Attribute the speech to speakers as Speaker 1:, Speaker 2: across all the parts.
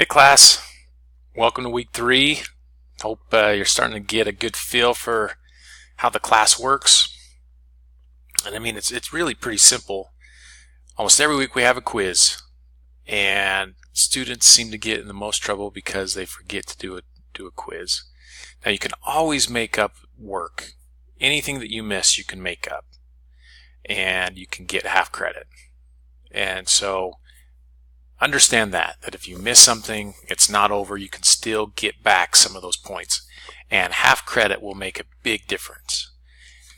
Speaker 1: Hey class, welcome to week 3. Hope you're starting to get a good feel for how the class works. And I mean, it's really pretty simple. Almost every week we have a quiz, and students seem to get in the most trouble because they forget to do a quiz. Now you can always make up work. Anything that you miss, you can make up, and you can get half credit. And so understand that if you miss something, it's not over. You can still get back some of those points, and half credit will make a big difference.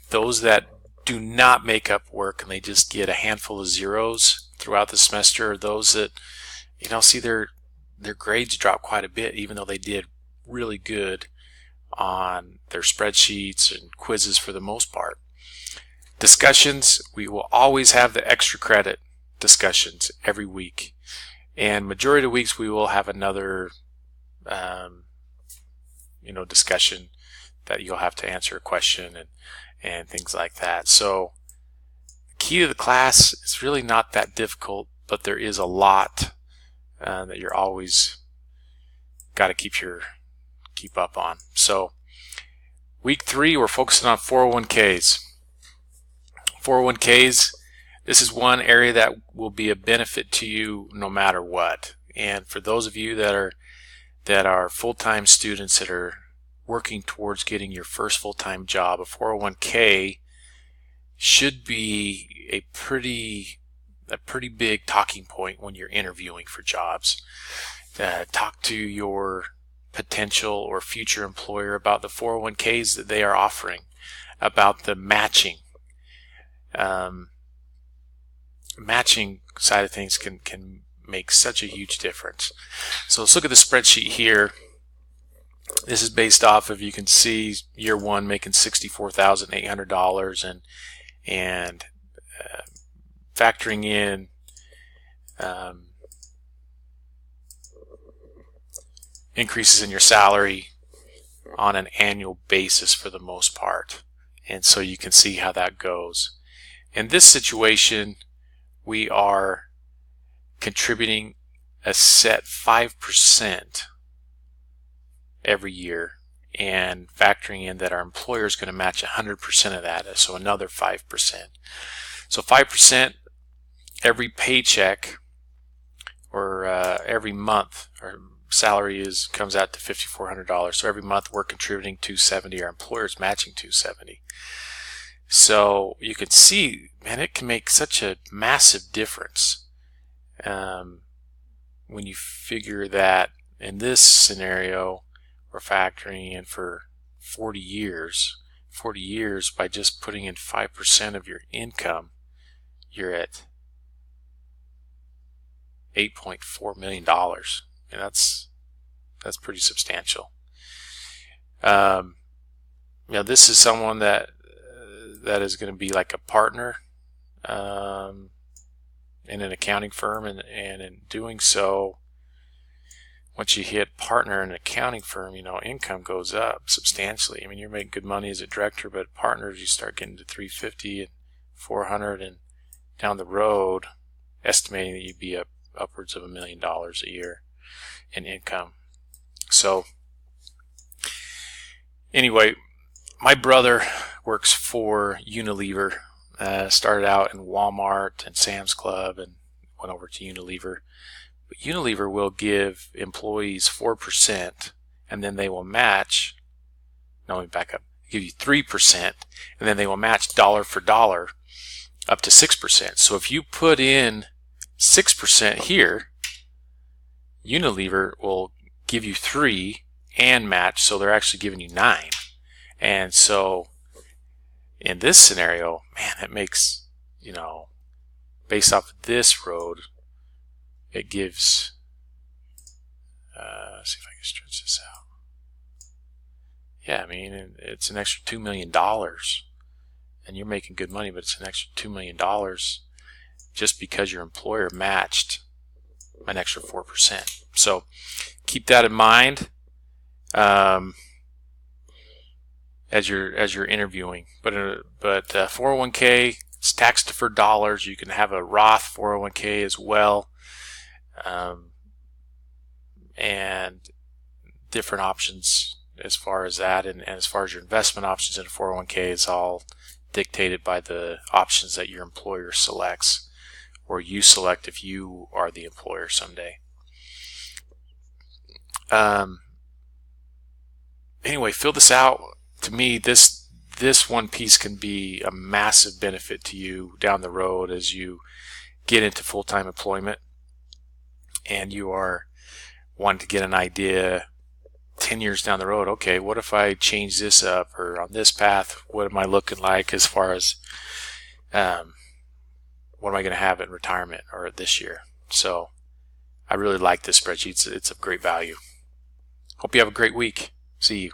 Speaker 1: Those that do not make up work and they just get a handful of zeros throughout the semester are those that see their grades drop quite a bit, even though they did really good on their spreadsheets and quizzes for the most part. Discussions, we will always have the extra credit discussions every week. And majority of the weeks we will have another discussion that you'll have to answer a question and things like that. So the key to the class is really not that difficult, but there is a lot that you're always got to keep up on. So week 3 we're focusing on 401ks. 401ks, this is one area that will be a benefit to you no matter what. And for those of you that are full-time students that are working towards getting your first full-time job, a 401k should be a pretty big talking point when you're interviewing for jobs. Talk to your potential or future employer about the 401ks that they are offering, about the matching. Matching side of things can make such a huge difference. So let's look at the spreadsheet here. This is based off of, you can see year 1 making $64,800 and factoring in increases in your salary on an annual basis for the most part. And so you can see how that goes. In this situation, we are contributing a set 5% every year and factoring in that our employer is going to match 100% of that, so another 5%. So 5% every paycheck or every month. Our salary comes out to $5,400. So every month we're contributing $270. Our employer is matching $270. So you can see, man, it can make such a massive difference when you figure that in this scenario we're factoring in for 40 years. 40 years, by just putting in 5% of your income, you're at $8.4 million. And that's pretty substantial. This is someone that is going to be like a partner in an accounting firm, and in doing so, once you hit partner in an accounting firm, income goes up substantially. I mean, you're making good money as a director, but partners, you start getting to $350 and $400, and down the road, estimating that you'd be up upwards of $1 million a year in income. So anyway, my brother works for Unilever. Started out in Walmart and Sam's Club and went over to Unilever. But Unilever will give employees 4%, and then they will match. No, let me back up. Give you 3%, and then they will match dollar for dollar up to 6%. So if you put in 6% here, Unilever will give you 3 and match, so they're actually giving you 9. And so in this scenario, man, it makes, based off of this road, it gives, let's see if I can stretch this out. Yeah, I mean, it's an extra $2 million, and you're making good money, but it's an extra $2 million just because your employer matched an extra 4%. So keep that in mind as you're interviewing. But 401k, it's tax deferred dollars. You can have a Roth 401k as well. And and different options as far as that, and as far as your investment options in a 401k, it's all dictated by the options that your employer selects, or you select if you are the employer someday. Anyway, fill this out. To me, this one piece can be a massive benefit to you down the road as you get into full-time employment and you are wanting to get an idea 10 years down the road. Okay, what if I change this up, or on this path, what am I looking like as far as what am I going to have in retirement or this year? So I really like this spreadsheet. It's of great value. Hope you have a great week. See you.